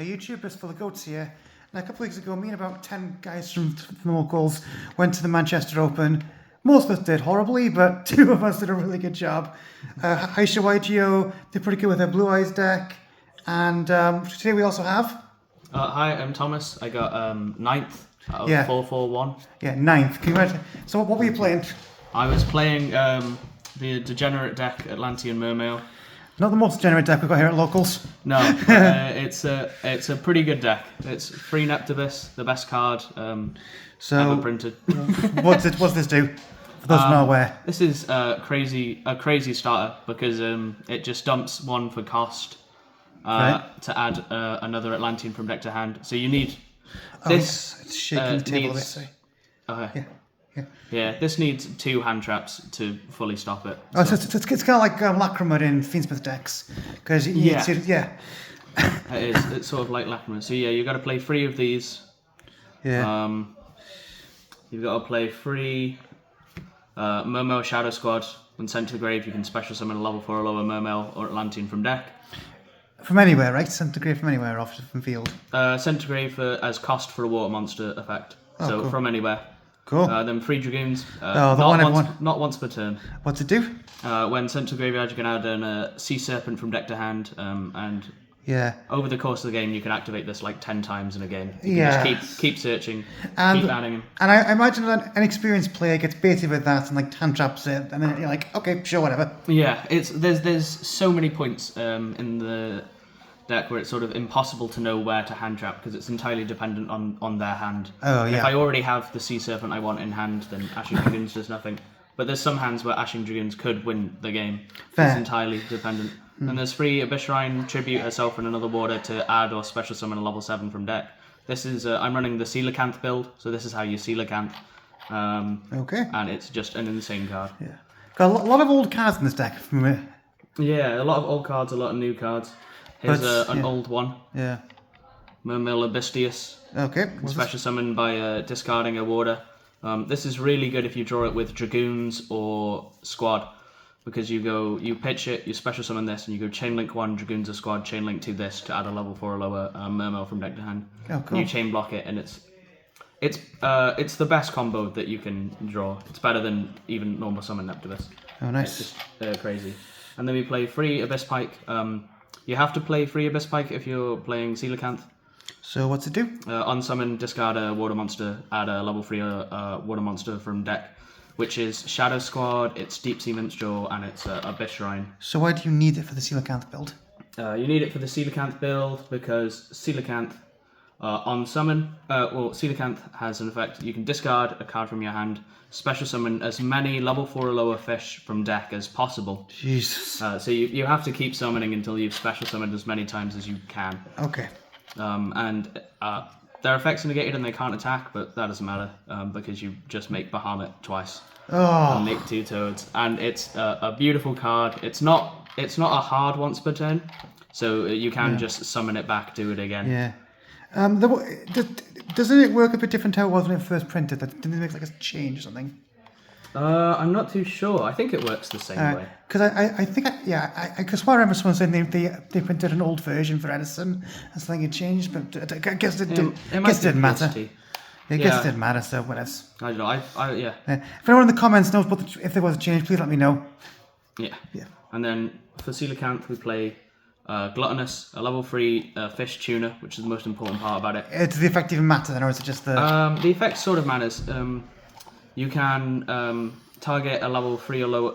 YouTubers for the goats here. And a couple of weeks ago, me and about 10 guys from locals went to the Manchester Open. Most of us did horribly, but two of us did a really good job. Aisha YGO did pretty good with her Blue Eyes deck. And today we also have... Hi, I'm Thomas. I got ninth out of 441. Yeah, ninth. Congratulations. So what were you playing? I was playing the degenerate deck Atlantean Mermail. Not the most degenerate deck we've got here at locals. No, it's a pretty good deck. It's free Neptibus, the best card ever printed. What's this do? For those not aware. This is a crazy starter because it just dumps one for cost to add another Atlantean from deck to hand. So you need this. It's shaking the table a bit. Sorry. Okay. Yeah, this needs 2 hand traps to fully stop it. Oh, so it's kind of like Lacrima in Fiendsmith decks, because you need to, It is. It's sort of like Lacrima. So yeah, you've got to play 3 of these. Yeah. You've got to play 3 Mermail Shadow Squad. When sent to the grave, you can special summon a level 4 or lower Mermail or Atlantean from deck. From anywhere, right? Sent to grave from anywhere, off from field. Sent to grave as cost for a water monster effect. So cool. from anywhere. Cool. Then 3 Dragoons. Not once per turn. What's it do? When sent to the graveyard, you can add a Sea Serpent from deck to hand, and over the course of the game, you can activate this like 10 times in a game. You can just keep searching, keep adding them. And I imagine that an experienced player gets baited with that and like hand traps it, and then you're like, okay, sure, whatever. Yeah, there's so many points in the deck where it's sort of impossible to know where to hand trap because it's entirely dependent on their hand. Oh, yeah. If I already have the Sea Serpent I want in hand, then Ashing Dragoons does nothing. But there's some hands where Ashing Dragoons could win the game. Fair. It's entirely dependent. And there's 3 Abyss Shrine, Tribute herself and another water to add or special summon a level 7 from deck. This is I'm running the Coelacanth build, so this is how you Coelacanth. Okay. And it's just an insane card. Yeah. Got a lot of old cards in this deck. Yeah, a lot of old cards, a lot of new cards. Here's an old one. Yeah. Mermail Abystius. Okay. Special summon by discarding a warder. This is really good if you draw it with Dragoons or Squad. Because you pitch it, you special summon this, and you go Chain Link 1, Dragoons or Squad, Chain Link 2 this to add a level 4 or lower Mermail from deck to hand. Oh, cool. And you chain block it, and it's the best combo that you can draw. It's better than even normal summon Neptibus. Oh, nice. It's just crazy. And then we play 3 Abyss Pike. You have to play 3 Abyss Pike if you're playing Coelacanth. So what's it do? On summon, discard a water monster, add a level 3 water monster from deck, which is Shadow Squad, it's Deep Sea Minstrel, and it's Abyss Shrine. So why do you need it for the Coelacanth build? You need it for the Coelacanth build because Coelacanth on summon, Coelacanth has an effect. You can discard a card from your hand, special summon as many level 4 or lower fish from deck as possible. Jesus. So you have to keep summoning until you've special summoned as many times as you can. Okay. And their effects are negated and they can't attack, but that doesn't matter because you just make Bahamut twice. Oh. And make 2 toads, and it's a beautiful card. It's not a hard once per turn, so you can just summon it back, do it again. Yeah. Doesn't it work a bit different how it was when it first printed? Didn't it make like a change or something? I'm not too sure. I think it works the same way. Because I think because I remember someone saying they printed an old version for Edison and something had changed, but I guess it didn't matter. I guess it didn't matter. So what else? I don't know. Yeah. If anyone in the comments knows if there was a change, please let me know. Yeah. Yeah. And then for Coelacanth, we play Gluttonous, a level 3 fish tuner, which is the most important part about it. Does the effect even matter then, or is it just the... The effect sort of matters. You can target a level 3 or lower...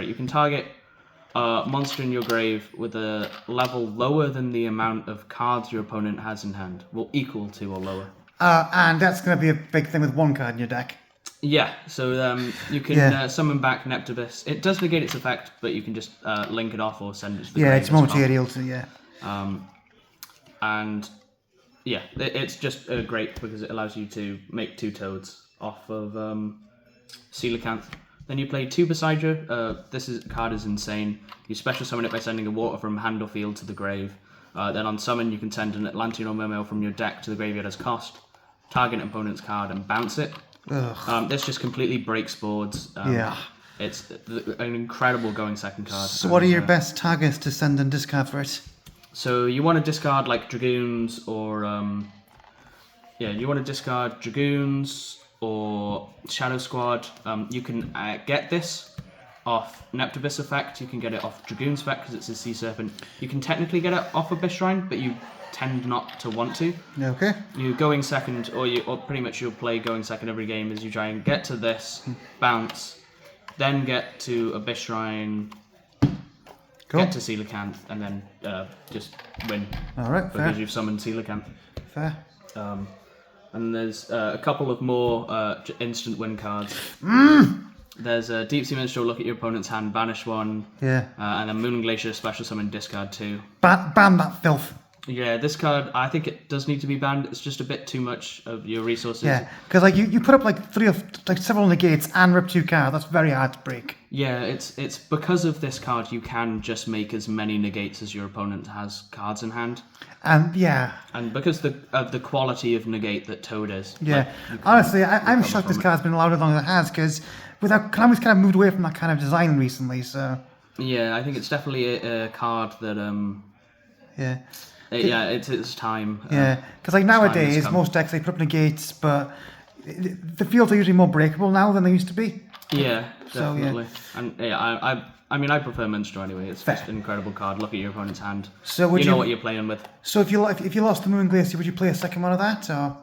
you can target a monster in your grave with a level lower than the amount of cards your opponent has in hand. Well, equal to or lower. And that's going to be a big thing with 1 card in your deck. Yeah, so you can summon back Neptibus. It does negate its effect, but you can just link it off or send it to the grave. It's more material to, And yeah, it's just great because it allows you to make 2 toads off of Coelacanth. Then you play 2 Beside This card is insane. You special summon it by sending a water from hand or field to the grave. Then on summon, you can send an Atlantean or Mermail from your deck to the graveyard as cost, target an opponent's card, and bounce it. This just completely breaks boards. It's an incredible going second card. So what are your best targets to send and discard for it? So you want to discard like Dragoons or you want to discard Dragoons or Shadow Squad. You can get this off Neptibus effect. You can get it off Dragoon's effect because it's a Sea Serpent. You can technically get it off Abyss Shrine, but you tend not to want to. Okay. You going second, or pretty much you'll play going second every game as you try and get to this, bounce, then get to Abyss Shrine, get to Coelacanth, and then just win. All right, fair. Because you've summoned Coelacanth. Fair. And there's a couple of more instant win cards. There's a Deep Sea Minstrel, look at your opponent's hand, banish one. Yeah. And then Moon and Glacier, special summon, discard 2. Ban that filth. Yeah, this card, I think it does need to be banned. It's just a bit too much of your resources. Yeah, because like you put up like several negates and rip 2 cards. That's very hard to break. Yeah, it's because of this card you can just make as many negates as your opponent has cards in hand. And yeah. And because of the quality of negate that Toad is. Yeah. Honestly, I'm shocked this card's been allowed as long as it has, because Konami's kind of moved away from that kind of design recently. So. Yeah, I think it's definitely a card that Yeah. It's time. Yeah, because like nowadays, most decks they put up negates, but the fields are usually more breakable now than they used to be. Yeah, definitely. So, And yeah, I mean, I prefer Minstrel anyway. It's just an incredible card. Look at your opponent's hand. So you know what you're playing with. So if you lost the Moon Glacier, would you play a second one of that or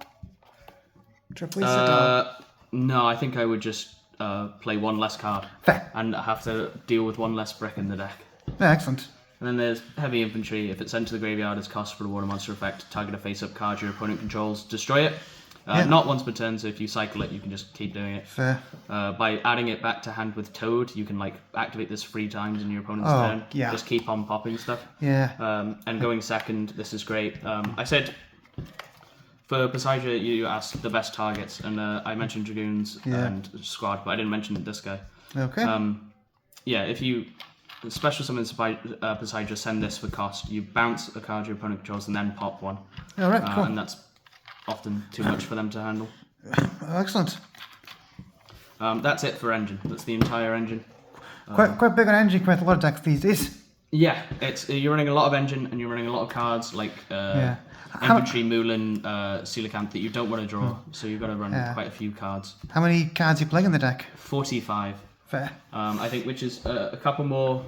triple it? No, I think I would just play one less card. Fair. And have to deal with one less brick in the deck. Yeah, excellent. And then there's Heavy Infantry. If it's sent to the graveyard, it's cost for the Water Monster effect. Target a face-up card your opponent controls. Destroy it. Not once per turn, so if you cycle it, you can just keep doing it. Fair. By adding it back to hand with Toad, you can like activate this 3 times in your opponent's turn. Yeah. Just keep on popping stuff. Yeah. And going second, this is great. I said for Poseidon, you asked the best targets, and I mentioned Dragoons and Squad, but I didn't mention this guy. Okay. If you special summon Poseidon, send this for cost. You bounce a card your opponent controls and then pop 1. All right, cool. And that's often too much for them to handle. Excellent. That's it for engine. That's the entire engine. Quite big on engine with a lot of decks these days. Yeah, you're running a lot of engine and you're running a lot of cards like Infantry, Moulin, Coelacanth that you don't want to draw, so you've got to run quite a few cards. How many cards are you playing in the deck? 45. Fair. I think, which is a couple more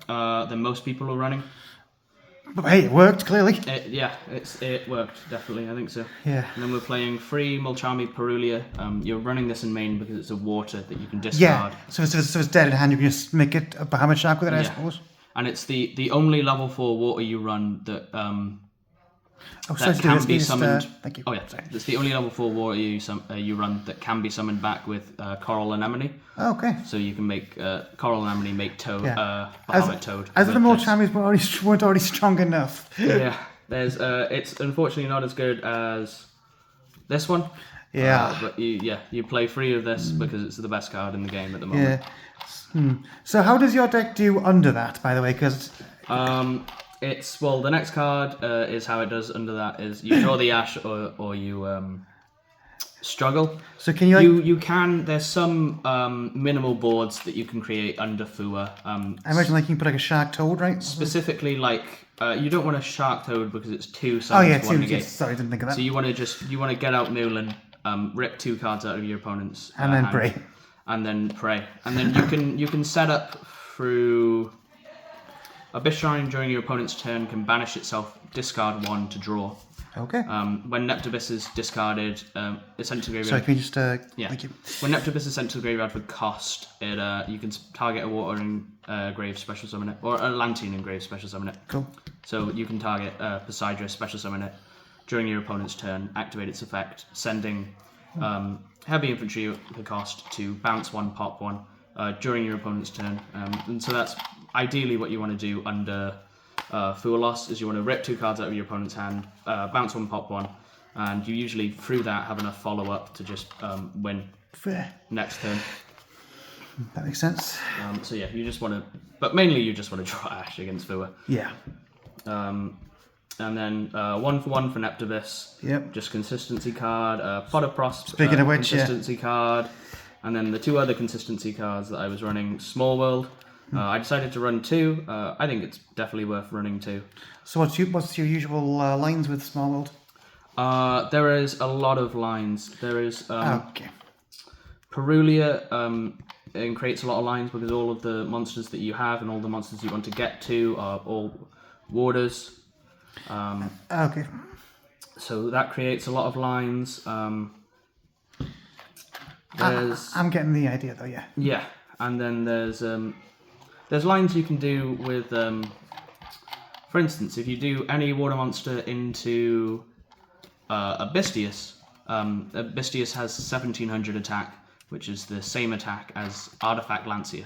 than most people are running. But hey, it worked, clearly. It worked, definitely, I think so. Yeah. And then we're playing free Mulchami Perulia. You're running this in main because it's a water that you can discard. Yeah, so it's dead in hand, you can just make it a Bahamut Shark with it, I suppose. And it's the only level 4 water you run that can be summoned. Thank you. Oh yeah, it's the only level 4 water you run that can be summoned back with Coral Anemone. Oh, okay. So you can make Coral Anemone make Toad, Bahamut Toad. As if the Mulchamis weren't already strong enough. Yeah, there's it's unfortunately not as good as this one. Yeah. But you play 3 of this because it's the best card in the game at the moment. Yeah. So how does your deck do under that, by the way? Because the next card is how it does under that is you draw the ash or you struggle. So can you you can there's some minimal boards that you can create under Fua. I imagine like you can put like a Shark Toad, right? Specifically like you don't want a Shark Toad because it's 2 summons, 1 negate. Sorry, I didn't think of that. So you want to get out Moulin, rip 2 cards out of your opponent's and then hand, pray. And then pray. And then you can set up through Abyss Shrine during your opponent's turn can banish itself, discard 1 to draw. Okay. When Neptibus is discarded, it's sent to the graveyard. Sorry, can you just thank you. When Neptibus is sent to the graveyard for cost, you can target a water in grave, special summon it, or a Atlantean in grave, special summon it. Cool. So you can target Poseidon, special summon it during your opponent's turn, activate its effect, sending heavy infantry for cost to bounce 1, pop 1 during your opponent's turn. And so that's ideally what you want to do under Fua Loss, is you want to rip 2 cards out of your opponent's hand, bounce 1, pop 1, and you usually through that have enough follow-up to just win next turn. That makes sense. So yeah, you just want to, but mainly you just want to draw Ash against Fua. Yeah. And then 1 for 1 for Neptibus. Yep. Just consistency card. Potter Prost. Speaking of which, consistency card. And then the 2 other consistency cards that I was running: Small World, I decided to run 2. I think it's definitely worth running 2. So what's your usual lines with Small World? There is a lot of lines. There is Okay. Perulia. It creates a lot of lines because all of the monsters that you have and all the monsters you want to get to are all warders. Okay. So that creates a lot of lines. There's I'm getting the idea though. Yeah. yeah, and then there's lines you can do with. For instance, if you do any water monster into Abystius, Abystius has 1700 attack, which is the same attack as Artifact Lancia.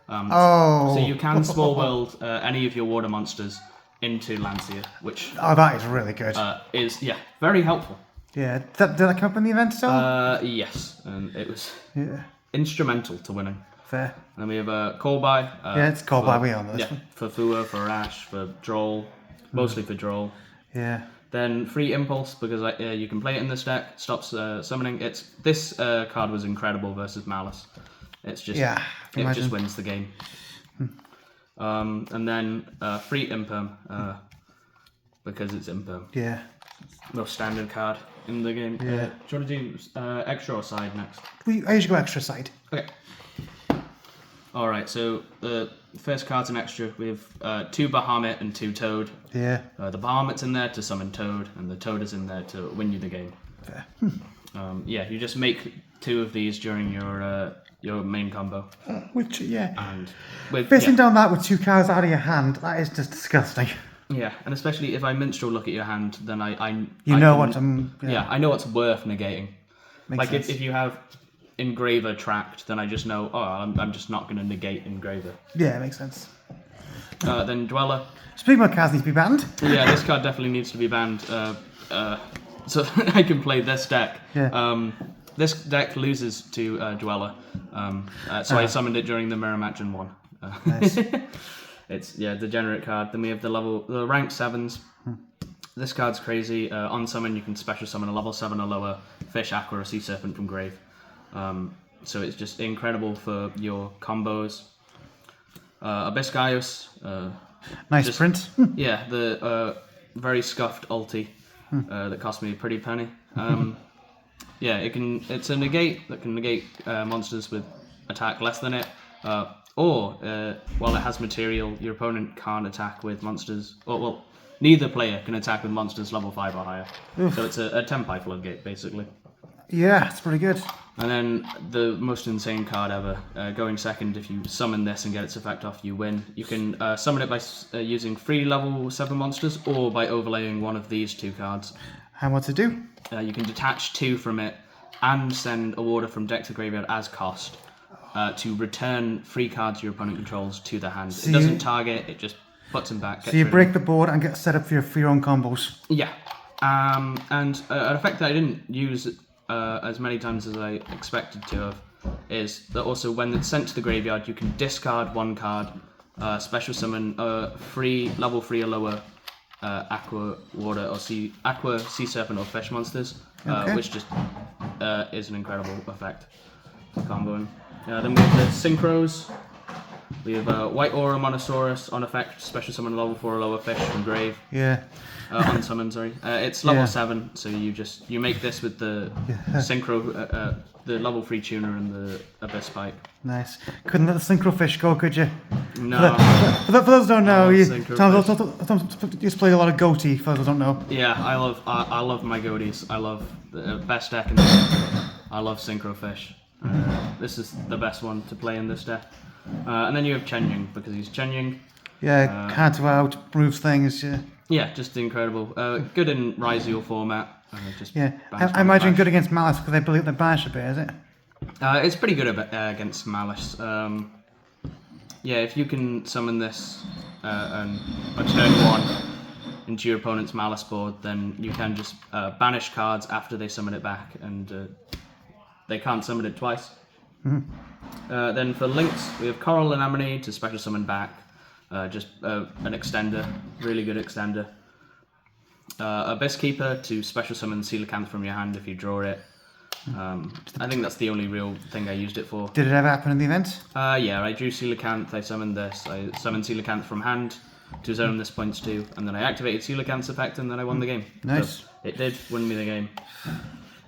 So you can small world any of your water monsters into Lancia, which that is really good. is very helpful. Yeah. Did that come up in the event at all? Yes, and it was Yeah. instrumental to winning. Fair. And then we have a call by. Yeah, it's called by we on this one. For Fua, for Ash, for Droll, mostly for Droll. Yeah. Then free impulse because you can play it in this deck. Stops summoning. This card was incredible versus Malice. It's just it just wins the game. And then free imperm because it's imperm. Yeah. Most standard card in the game. Yeah. Do you want to do extra or side next? I usually go extra side. Okay. All right. So the first card's an extra. We have 2 Bahamut and 2 Toad. Yeah. The Bahamut's in there to summon Toad, and the Toad is in there to win you the game. Fair. You just make 2 of these during your main combo. Which And with facing down that with 2 cards out of your hand, that is just disgusting. Yeah, and especially if I minstrel look at your hand, then I know what I'm. Yeah, I know what's worth negating. Makes Like sense. if you have Engraver tracked, then I just know. Oh, I'm just not going to negate Engraver. Yeah, it makes sense. Then Dweller. Speaking of cards need to be banned. Yeah, this card definitely needs to be banned. So I can play this deck. Yeah. This deck loses to Dweller. So I summoned it during the mirror match and won. Nice. It's degenerate card. Then we have the rank 7s. This card's crazy. On summon, you can special summon a level 7 or lower fish, aqua, or sea serpent from grave. So it's just incredible for your combos. Abyssgaius. Nice print. Yeah, the very scuffed ulti that cost me a pretty penny. It's a negate that can negate monsters with attack less than it. Or while it has material, your opponent can't attack with monsters. Neither player can attack with monsters level 5 or higher. So it's a Tempai floodgate, basically. Yeah, it's pretty good. And then the most insane card ever, going second. If you summon this and get its effect off, you win. You can summon it by using 3 level 7 monsters or by overlaying one of these 2 cards. And what to do? You can detach 2 from it and send a warder from deck to graveyard as cost. To return 3 cards your opponent controls to the hand. It doesn't target, it just puts them back. So you break the board and get set up for your own combos. Yeah. And an effect that I didn't use as many times as I expected to have is that also when it's sent to the graveyard, you can discard 1 card, special summon level 3 or lower aqua, water, or sea serpent, or fish monsters, which just is an incredible effect for comboing. Then we have the Synchros. We have White Aura Monosaurus on effect, special summon level 4 or lower fish from grave. Yeah. On summon, sorry. It's level 7, so you make this with the Synchro, the level 3 tuner and the Abyss Spike. Nice. Couldn't let the synchro fish go, could you? No. For those who don't know, Tom just play a lot of goatee. For those who don't know. Yeah, I love my goatees. I love the best deck in the deck. I love Synchro Fish. This is the best one to play in this deck. And then you have Chen Ying because he's Chen Ying. Yeah, counter out, moves things. Yeah. Yeah, just incredible. Good in Ryziel format. I imagine good against Malice because they believe the banish a bit, is it? It's pretty good against Malice. If you can summon this and on turn 1 into your opponent's Malice board, then you can just banish cards after they summon it back, and they can't summon it twice. Then for links, we have Coral Anemone to special summon back. Just an extender, really good extender. Abyss Keeper to special summon Coelacanth from your hand if you draw it. I think that's the only real thing I used it for. Did it ever happen in the event? Yeah, I drew Coelacanth, I summoned this, I summoned Coelacanth from hand to zone this points to, and then I activated Coelacanth's effect, and then I won the game. Nice. So it did win me the game.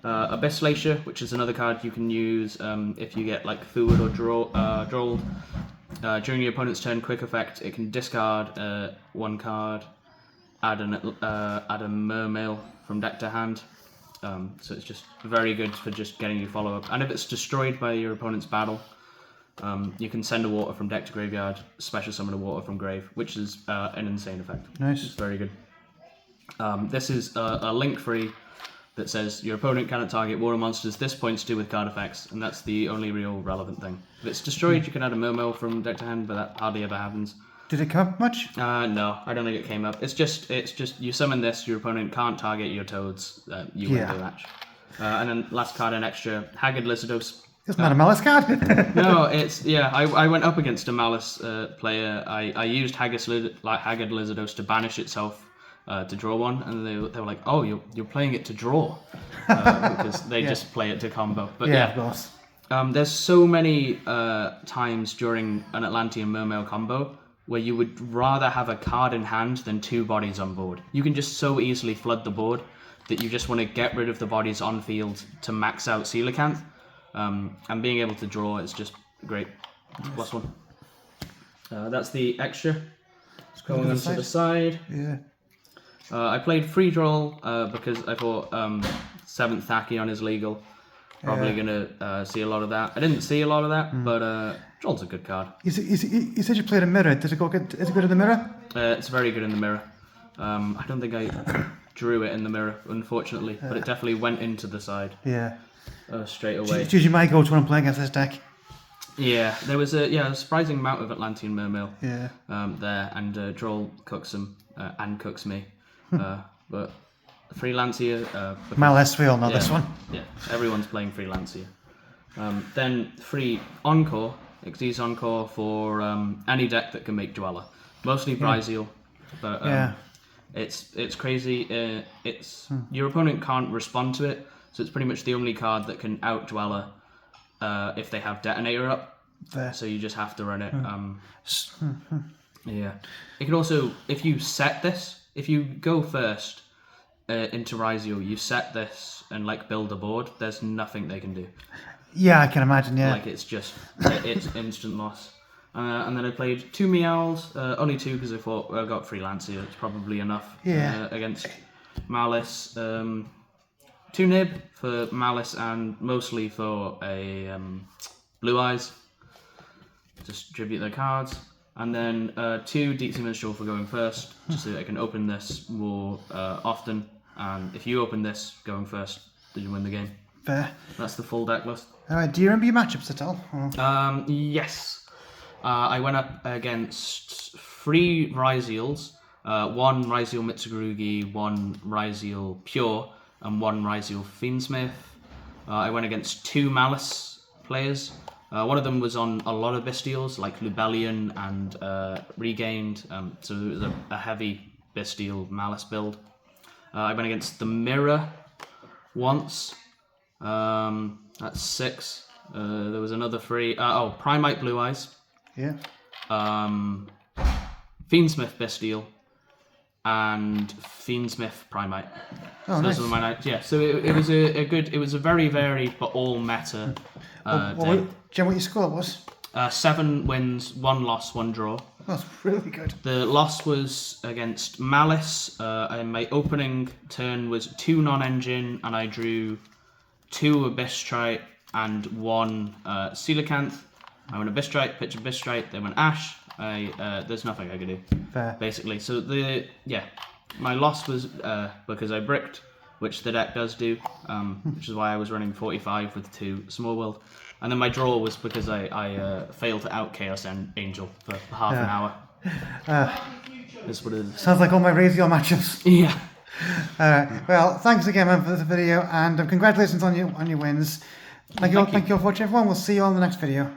Abyss Glacier, which is another card you can use if you get like Thewed or Drolled. During your opponent's turn, quick effect, it can discard one card, add a Mermail from deck to hand. So it's just very good for just getting you follow up. And if it's destroyed by your opponent's battle, you can send a water from deck to graveyard, special summon a water from grave, which is an insane effect. Nice. It's very good. This is a link free that says your opponent cannot target water monsters this points to with card effects, and that's the only real relevant thing. If it's destroyed, you can add a Mermail from deck to hand, but that hardly ever happens. Did it come up much? No, I don't think it came up. It's just you summon this, your opponent can't target your toads, you win the match. And then last card in extra, Haggard Lizardos. It's not a Malice card. No, it's I went up against a Malice player. I used Haggard Lizardos to banish itself to draw one, and they were like, "Oh, you're playing it to draw," because they just play it to combo. But of course. There's so many times during an Atlantean Mermail combo where you would rather have a card in hand than two bodies on board. You can just so easily flood the board that you just want to get rid of the bodies on field to max out Coelacanth. And being able to draw is just great. Plus one. That's the extra. It's going onto the side. Yeah. I played free draw because I thought 7th Tachyon is legal. Probably gonna see a lot of that. I didn't see a lot of that, but Droll's a good card. You said you played a mirror. Is it good in the mirror? It's very good in the mirror. I don't think I drew it in the mirror, unfortunately, but it definitely went into the side. Yeah. Straight away. It's usually my go-to when I'm playing against this deck. Yeah, there was a surprising amount of Atlantean Mermail there, and Droll cooks them and cooks me. But Freelancia... Malice, we all know this one. Yeah, everyone's playing Freelancia. Then free Encore, Xyz Encore for any deck that can make Dweller. Mostly Bryzeal, but it's crazy. Your opponent can't respond to it, so it's pretty much the only card that can out Dweller if they have Detonator up. There. So you just have to run it. Yeah. It can also, if you set this, if you go first into Ryzeal, you set this and like build a board, there's nothing they can do. Yeah, I can imagine, yeah. Like it's instant loss. And then I played 2 Meowls, only 2 because I thought I got Freelancia, it's probably enough against Malice. 2 Nib for Malice and mostly for a Blue Eyes. Distribute their cards. And then 2 Deep Sea Minstrel for going first, just so I can open this more often. And if you open this going first, then you win the game. Fair. That's the full deck list. Alright, do you remember your matchups at all? Or? Yes. I went up against 3 Ryzeals, 1 Ryzeal Mitsugarugi, 1 Ryzeal Pure, and 1 Ryzeal Fiendsmith. I went against 2 Malice players. One of them was on a lot of Bestials, like Lubellion and Regained, so it was a heavy Bestial Malice build. I went against the Mirror once. That's 6. There was another 3. Primite Blue Eyes. Yeah. Fiendsmith Bestial and Fiendsmith Primite. Oh, so nice. those were my nights. Yeah, so it was a good. It was a very varied but all meta day. Do you know what your score was? 7 wins, 1 loss, 1 draw. That's really good. The loss was against Malice. And my opening turn was 2 non-engine, and I drew 2 Abyss-Trite and 1 Coelacanth. I went Abyss-Trite, pitch Abyss-Trite, then went Ash. There's nothing I could do. Fair. Basically. So my loss was because I bricked, which the deck does do, which is why I was running 45 with 2 Small World. And then my draw was because I failed to out Chaos Angel for half an hour. That's what it is. Sounds like all my Ryzeal matchups. Yeah. Well, thanks again, man, for the video, and congratulations on your wins. Thank you all for watching, everyone. We'll see you all in the next video.